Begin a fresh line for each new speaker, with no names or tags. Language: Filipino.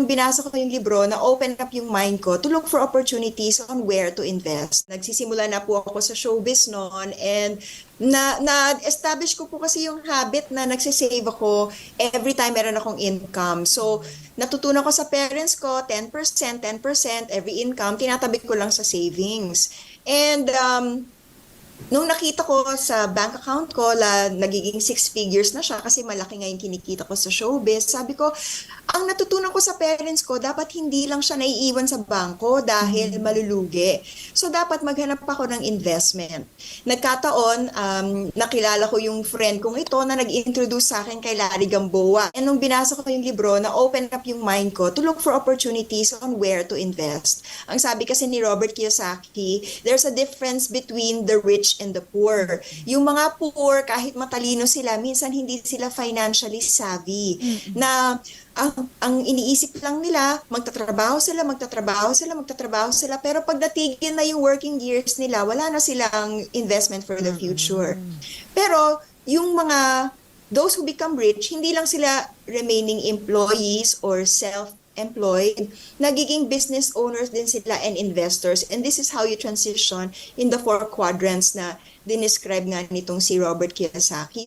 nung binasa ko yung libro, na-open up yung mind ko to look for opportunities on where to invest. Nagsisimula na po ako sa showbiz noon and na-establish ko po kasi yung habit na nagsisave ako every time meron akong income. So, natutunan ko sa parents ko, 10%, 10%, every income, tinatabi ko lang sa savings. And nung nakita ko sa bank account ko, nagiging six figures na siya kasi malaki nga yung kinikita ko sa showbiz. Sabi ko, ang natutunan ko sa parents ko, dapat hindi lang siya naiiwan sa bangko dahil malulugi. So, dapat maghanap ako ng investment. Nagkataon, nakilala ko yung friend kong ito na nag-introduce sa akin kay Larry Gamboa. And nung binasa ko yung libro, na-open up yung mind ko to look for opportunities on where to invest. Ang sabi kasi ni Robert Kiyosaki, there's a difference between the rich and the poor. Yung mga poor, kahit matalino sila, minsan hindi sila financially savvy. Na ang iniisip lang nila, magtatrabaho sila, magtatrabaho sila, magtatrabaho sila, pero pag natigil na yung working years nila, wala na silang investment for the future. Pero yung those who become rich, hindi lang sila remaining employees or self-employed, nagiging business owners din sila and investors. And this is how you transition in the four quadrants na dinescribe nga nitong si Robert Kiyosaki.